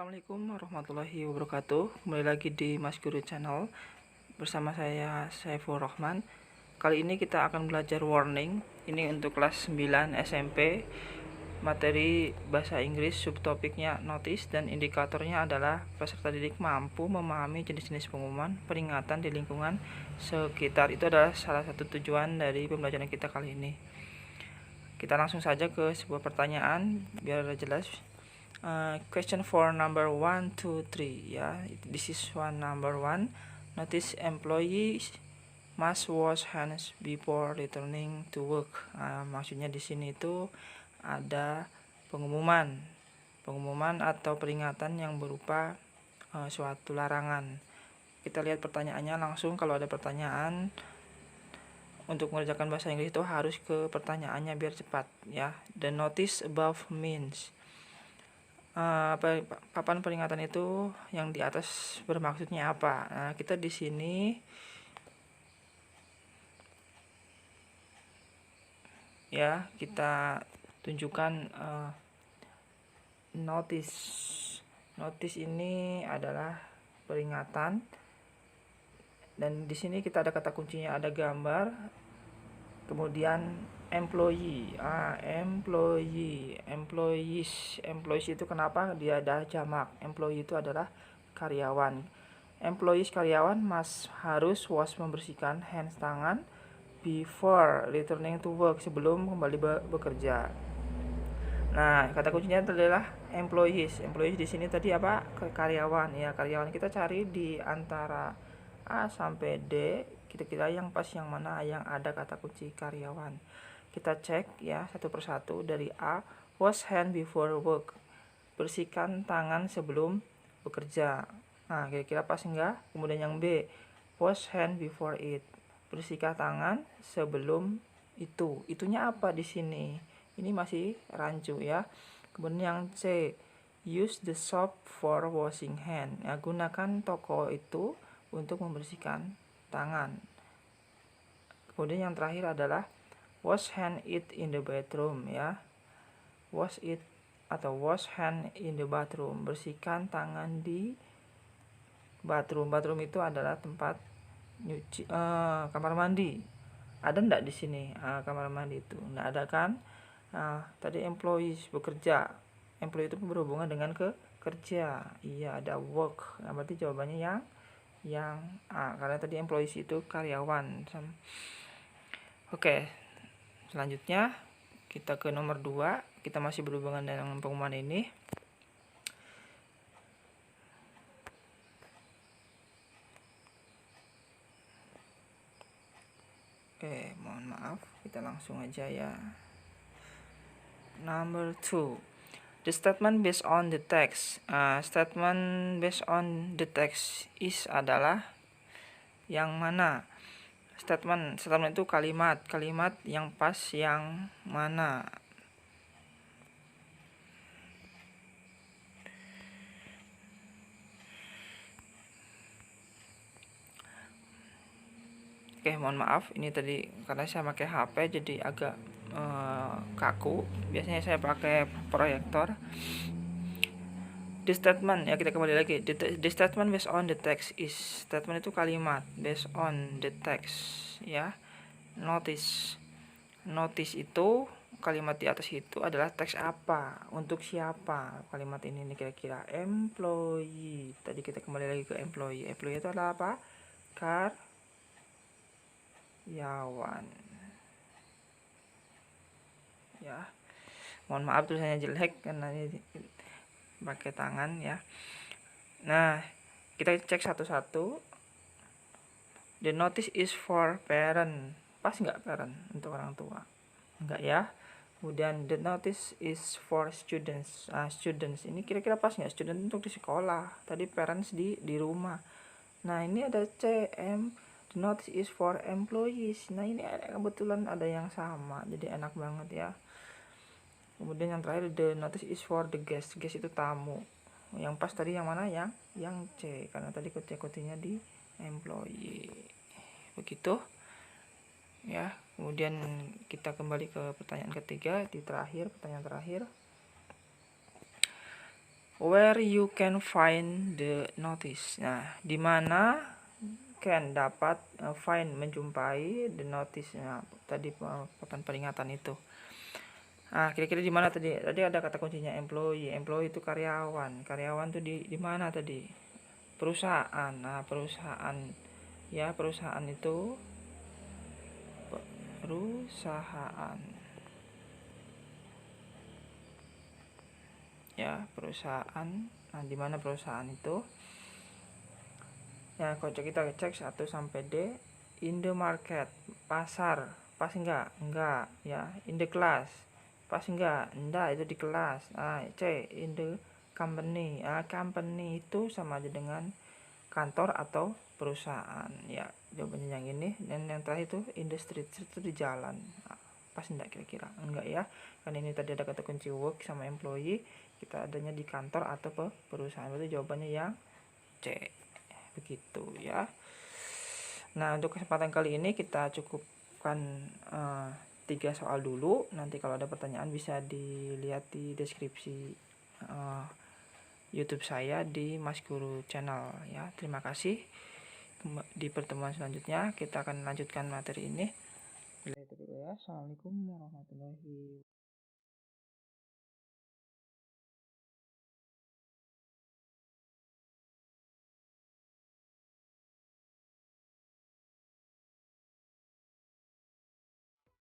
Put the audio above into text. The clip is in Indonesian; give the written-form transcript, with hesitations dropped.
Assalamualaikum warahmatullahi wabarakatuh. Kembali lagi di Mas Guru Channel bersama saya Saiful Rahman. Kali ini kita akan belajar warning. Ini untuk kelas 9 SMP. Materi bahasa Inggris, subtopiknya notice dan indikatornya adalah peserta didik mampu memahami jenis-jenis pengumuman peringatan di lingkungan sekitar. Itu adalah salah satu tujuan dari pembelajaran kita kali ini. Kita langsung saja ke sebuah pertanyaan biar jelas. Question for number 1, 2, 3 ya. This is one number 1. Notice employees must wash hands before returning to work. Maksudnya di sini itu ada pengumuman atau peringatan yang berupa suatu larangan. Kita lihat pertanyaannya langsung. Kalau ada pertanyaan untuk mengerjakan bahasa Inggris itu harus ke pertanyaannya biar cepat ya. The notice above means papan peringatan itu yang di atas bermaksudnya apa? Nah, kita di sini ya kita tunjukkan notice. Notice ini adalah peringatan dan di sini kita ada kata kuncinya, ada gambar, kemudian employees itu kenapa dia ada jamak? Employee itu adalah karyawan. Karyawan harus wash, membersihkan hands, tangan before returning to work, sebelum kembali bekerja. Nah, kata kuncinya adalah employees di sini tadi apa? Karyawan ya. Karyawan kita cari di antara A sampai D, kira-kira yang pas yang mana yang ada kata kunci karyawan. Kita cek ya satu persatu. Dari A, wash hand before work, bersihkan tangan sebelum bekerja. Nah, kira-kira pas enggak? Kemudian yang B, wash hand before eat, bersihkan tangan sebelum itu. Itunya apa di sini? Ini masih rancu ya. Kemudian yang C, use the soap for washing hand. Ya, gunakan toko itu untuk membersihkan tangan. Kemudian yang terakhir adalah wash hand it in the bathroom ya. Wash it atau wash hand in the bathroom, bersihkan tangan di bathroom. Bathroom itu adalah tempat nyuci, kamar mandi. Ada enggak di sini kamar mandi itu? Enggak ada kan? Tadi employees, bekerja. Employee itu berhubungan dengan kerja. Iya, ada work. Nah, berarti jawabannya yang A, karena tadi employees itu karyawan. Oke, selanjutnya kita ke nomor 2. Kita masih berhubungan dengan pengumuman ini. Oke, mohon maaf, kita langsung aja ya. Number 2. The statement based on the text. Statement based on the text is adalah yang mana? Statement itu kalimat yang pas yang mana? Oke, mohon maaf, ini tadi karena saya pakai HP jadi agak kaku. Biasanya saya pakai proyektor. The statement ya, kita kembali lagi. The statement based on the text is, statement itu kalimat based on the text ya. Notice itu kalimat di atas itu adalah teks apa, untuk siapa kalimat ini kira-kira? Employee. Tadi kita kembali lagi ke employee. Employee itu adalah apa? Karyawan ya. Mohon maaf tulisannya jelek karena ini pakai tangan ya. Nah, kita cek satu-satu. The notice is for parent. Pas nggak parent untuk orang tua? Enggak ya. Kemudian the notice is for students. Students ini kira-kira pas nggak? Student untuk di sekolah. Tadi parents di rumah. Nah, ini ada CM. The notice is for employees. Nah, ini kebetulan ada yang sama. Jadi enak banget ya. Kemudian yang terakhir, the notice is for the guest. Guest itu tamu. Yang pas tadi yang mana? Yang C, karena tadi kunci-kuncinya di employee. Begitu ya. Kemudian kita kembali ke pertanyaan ketiga, pertanyaan terakhir. Where you can find the notice. Nah, di mana can dapat find menjumpai the notice. Nah, tadi papan peringatan itu. Nah, kira-kira di mana tadi? Tadi ada kata kuncinya employee. Employee itu karyawan. Karyawan tuh di mana tadi? Perusahaan. Nah, perusahaan ya, perusahaan itu perusahaan. Ya, perusahaan. Nah, di mana perusahaan itu? Ya, kalau kita cek 1 sampai D, in the market, pasar, pas enggak, ya, in the class, pas enggak, itu di kelas. Nah, C, in the company. Company itu sama aja dengan kantor atau perusahaan. Ya, jawabannya yang ini. Dan yang terakhir itu in the street, itu di jalan. Nah, pas enggak kira-kira? Enggak ya, karena ini tadi ada kata kunci work sama employee, kita adanya di kantor atau perusahaan. Berarti jawabannya yang C. Begitu ya. Nah, untuk kesempatan kali ini kita cukupkan 3 soal dulu. Nanti kalau ada pertanyaan bisa dilihat di deskripsi YouTube saya di Mas Guru Channel ya. Terima kasih. Di pertemuan selanjutnya kita akan lanjutkan materi ini. Assalamualaikum warahmatullahi wabarakatuh.